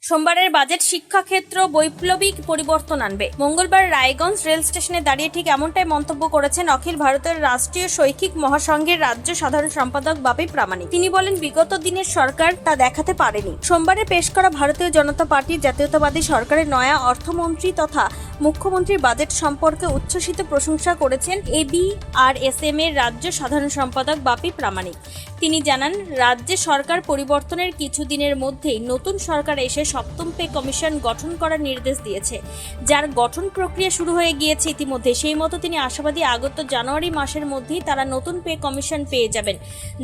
সোমবারের বাজেট শিক্ষাক্ষেত্র বৈপ্লবিক পরিবর্তন আনবে। মঙ্গলবার রায়গঞ্জ রেল স্টেশনে দাঁড়িয়ে ঠিক এমনটাই মন্তব্য করেছেন অখিল ভারতের রাষ্ট্রীয় শৈক্ষিক মহাসংঘের রাজ্য সাধারণ সম্পাদক বাপি প্রামাণিক। তিনি বলেন, বিগত দিনের সরকার তা দেখাতে পারেনি। সোমবারে পেশ করা ভারতীয় জনতা পার্টির জাতীয়তাবাদী সরকারের নয়া অর্থমন্ত্রী তথা মুখ্যমন্ত্রীর বাজেট সম্পর্কে উচ্ছ্বসিত প্রশংসা করেছেন ABRSM এর রাজ্য সাধারণ সম্পাদক বাপি প্রামাণিক। তিনি জানান, রাজ্যে সরকার পরিবর্তনের কিছুদিনের মধ্যেই নতুন সরকার এসে সপ্তম পে কমিশন গঠন করার নির্দেশ দিয়েছে, যার গঠন প্রক্রিয়া শুরু হয়ে গিয়েছে ইতিমধ্যে। সেই মতো তিনি আশাবাদী আগত জানুয়ারি মাসের মধ্যেই তারা নতুন পে কমিশন পেয়ে যাবেন,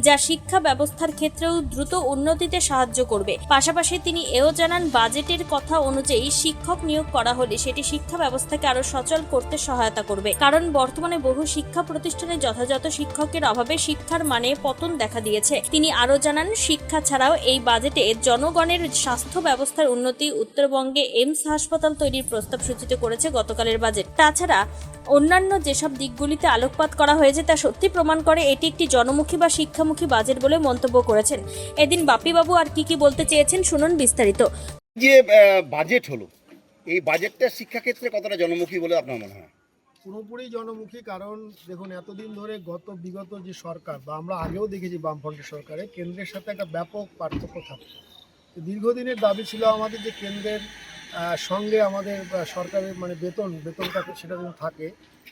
যা শিক্ষা ব্যবস্থার ক্ষেত্রেও দ্রুত উন্নতিতে সাহায্য করবে। পাশাপাশি তিনি এও জানান, বাজেটের কথা অনুযায়ী শিক্ষক নিয়োগ করা হলে সেটি শিক্ষা ব্যবস্থাকে আরো সচল করতে সহায়তা করবে, কারণ বর্তমানে বহু শিক্ষা প্রতিষ্ঠানে যথাযথ শিক্ষকের অভাবে শিক্ষার মানে পতন দেখা দিয়েছে। তিনি আরো জানান, শিক্ষা ছাড়াও এই বাজেটে জনগণের স্বাস্থ্য ব্যবস্থার উন্নতি, উত্তরবঙ্গে এইমস হাসপাতাল তৈরির প্রস্তাব সূচিত করেছে গতকালের বাজেট। তাছাড়া অন্যান্য যেসব দিকগুলিতে আলোকপাত করা হয়েছে তা সত্যি প্রমাণ করে এটি একটি জনমুখী বা শিক্ষামুখী বাজেট বলে মন্তব্য করেছেন। এদিন বাপিবাবু আর কি বলতে চেয়েছেন শুনুন বিস্তারিত। যে বাজেট হলো, এই বাজেটটা শিক্ষাক্ষেত্রে কতটা জনমুখী বলে আপনার মনে হয়? পুরোপুরি জনমুখী। কারণ দেখুন, এতদিন ধরে বিগত যে সরকার বা আমরা আগেও দেখেছি বামফ্রন্টের সরকারে কেন্দ্রের সাথে একটা ব্যাপক পার্থক্য থাকে। দীর্ঘদিনের দাবি ছিল আমাদের যে কেন্দ্রের সঙ্গে আমাদের সরকারের বেতনটা সেটা যেন থাকে।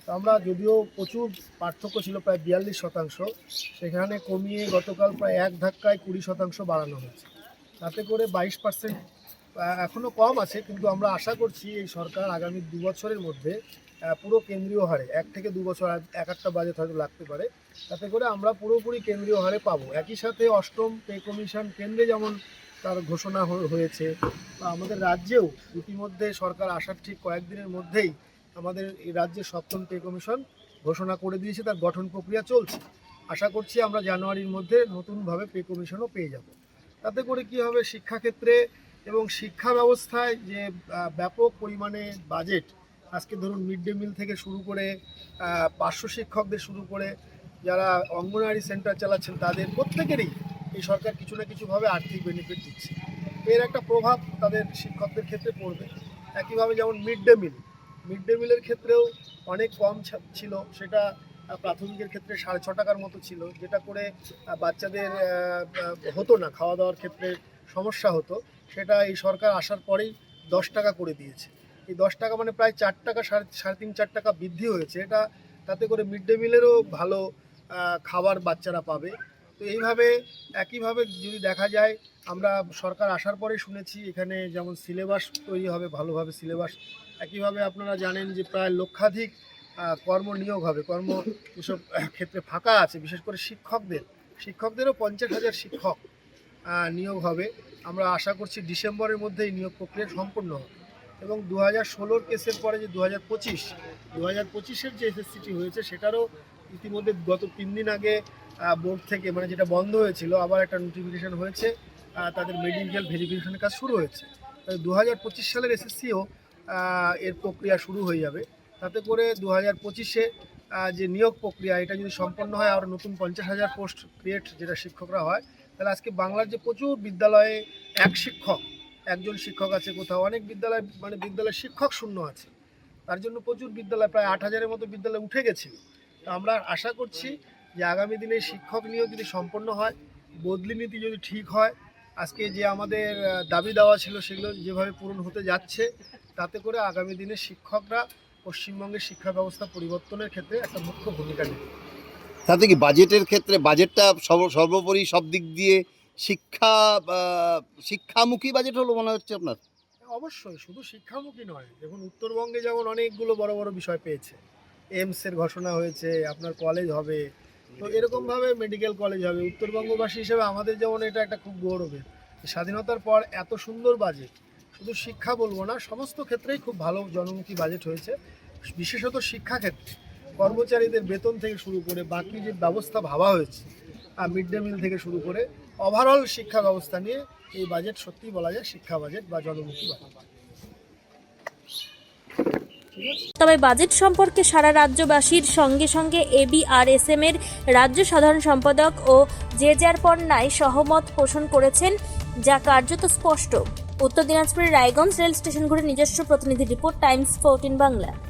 তো আমরা যদিও প্রচুর পার্থক্য ছিল, প্রায় 42%, সেখানে কমিয়ে গতকাল প্রায় এক ধাক্কায় 20% বাড়ানো হয়েছে। তাতে করে 22% এখনও কম আছে, কিন্তু আমরা আশা করছি এই সরকার আগামী 2 বছরের মধ্যে পুরো কেন্দ্রীয় হারে, 1 থেকে 2 বছর এক একটা বাজেট হয়তো লাগতে পারে, তাতে করে আমরা পুরোপুরি কেন্দ্রীয় হারে পাবো। একই সাথে অষ্টম পে কমিশন কেন্দ্রে যেমন তার ঘোষণা হয়েছে, বা আমাদের রাজ্যেও ইতিমধ্যে সরকার আসার ঠিক কয়েকদিনের মধ্যেই আমাদের এই রাজ্যে সপ্তম পে কমিশন ঘোষণা করে দিয়েছে, তার গঠন প্রক্রিয়া চলছে। আশা করছি আমরা জানুয়ারির মধ্যে নতুনভাবে পে কমিশনও পেয়ে যাব। তাতে করে কী হবে, শিক্ষাক্ষেত্রে এবং শিক্ষা ব্যবস্থায় যে ব্যাপক পরিমাণে বাজেট, আজকে ধরুন মিড ডে মিল থেকে শুরু করে পার্শ্ব শিক্ষকদের শুরু করে যারা অঙ্গনওয়াড়ি সেন্টার চালাচ্ছেন, তাদের প্রত্যেকেরই এই সরকার কিছু না কিছুভাবে আর্থিক বেনিফিট দিচ্ছে। এর একটা প্রভাব তাদের শিক্ষকদের ক্ষেত্রে পড়বে। একইভাবে যেমন মিড ডে মিলের ক্ষেত্রেও অনেক কম ছিল, সেটা প্রাথমিকের ক্ষেত্রে 6.5 টাকার মতো ছিল, যেটা করে বাচ্চাদের হতো না, খাওয়া দাওয়ার ক্ষেত্রে সমস্যা হতো। সেটা এই সরকার আসার পরেই 10 টাকা করে দিয়েছে। এই 10 টাকা মানে প্রায় 4 টাকা, 3.5-4 টাকা বৃদ্ধি হয়েছে। এটা তাতে করে মিড ডে মিলেরও ভালো খাবার বাচ্চারা পাবে। তো এইভাবে একইভাবে যদি দেখা যায়, আমরা সরকার আসার পরেই শুনেছি এখানে যেমন সিলেবাস তৈরি হবে, ভালোভাবে সিলেবাস। একইভাবে আপনারা জানেন যে প্রায় লক্ষাধিক কর্ম নিয়োগ হবে, যেসব ক্ষেত্রে ফাঁকা আছে, বিশেষ করে শিক্ষকদেরও 50,000 শিক্ষক নিয়োগ হবে। আমরা আশা করছি ডিসেম্বরের মধ্যেই নিয়োগ প্রক্রিয়া সম্পূর্ণ হবে। এবং 2016 কেসের পরে যে 2025-এর যে এসএসসিটি হয়েছে, সেটারও ইতিমধ্যে গত 3 দিন আগে বোর্ড থেকে, যেটা বন্ধ হয়েছিল, আবার একটা নোটিফিকেশান হয়েছে, তাদের মেডিকেল ভেরিফিকেশনের কাজ শুরু হয়েছে। 2025 সালের এসএসসিও এর প্রক্রিয়া শুরু হয়ে যাবে। তাতে করে 2025-এ যে নিয়োগ প্রক্রিয়া, এটা যদি সম্পন্ন হয়, আর নতুন 50,000 পোস্ট ক্রিয়েট, যেটা শিক্ষকরা হয়, তাহলে আজকে বাংলার যে প্রচুর বিদ্যালয়ে একজন শিক্ষক আছে, কোথাও অনেক বিদ্যালয় বিদ্যালয় শিক্ষক শূন্য আছে, তার জন্য প্রচুর বিদ্যালয়, প্রায় 8,000-এর মতো বিদ্যালয় উঠে গেছে। তো আমরা আশা করছি যে আগামী দিনে শিক্ষক নিয়োগ যদি সম্পন্ন হয়, বদলি নীতি যদি ঠিক হয়, আজকে যে আমাদের দাবি দেওয়া ছিল সেগুলো যেভাবে পূরণ হতে যাচ্ছে, তাতে করে আগামী দিনে শিক্ষকরা পশ্চিমবঙ্গের শিক্ষা ব্যবস্থা পরিবর্তনের ক্ষেত্রে একটা মুখ্য ভূমিকা নেবে। তাতে কি বাজেটের ক্ষেত্রে বাজেটটা সর্বোপরি সব দিক দিয়ে শিক্ষামুখী বাজেট হলো মনে হচ্ছে আপনার? অবশ্যই, শুধু শিক্ষামুখী নয়। দেখুন, উত্তরবঙ্গে যেমন অনেকগুলো বড় বড় বিষয় পেয়েছে, এইমসের ঘোষণা হয়েছে, আপনার কলেজ হবে, তো এরকমভাবে মেডিকেল কলেজ হবে। উত্তরবঙ্গবাসী হিসেবে আমাদের যেমন এটা একটা খুব গৌরবের, স্বাধীনতার পর এত সুন্দর বাজেট। শুধু শিক্ষা বলবো না, সমস্ত ক্ষেত্রেই খুব ভালো জনমুখী বাজেট হয়েছে। বিশেষত শিক্ষাক্ষেত্রে কর্মচারীদের বেতন থেকে শুরু করে বাকি যে ব্যবস্থা ভাবা হয়েছে, মিড ডে মিল থেকে শুরু করে ওভারঅল শিক্ষা ব্যবস্থা নিয়ে এই বাজেট সত্যিই বলা যায় শিক্ষা বাজেট বা জনমুখী বাজেট। তবে বাজেট সম্পর্কে সারা রাজ্যবাসীর সঙ্গে সঙ্গে ABRSM এর রাজ্য সাধারণ সম্পাদক ও যে যার পণ্যায় সহমত পোষণ করেছেন, যা কার্যত স্পষ্ট। উত্তর দিনাজপুরের রায়গঞ্জ রেল স্টেশন ঘুরে নিজস্ব প্রতিনিধি রিপোর্ট, টাইমস 14 বাংলা।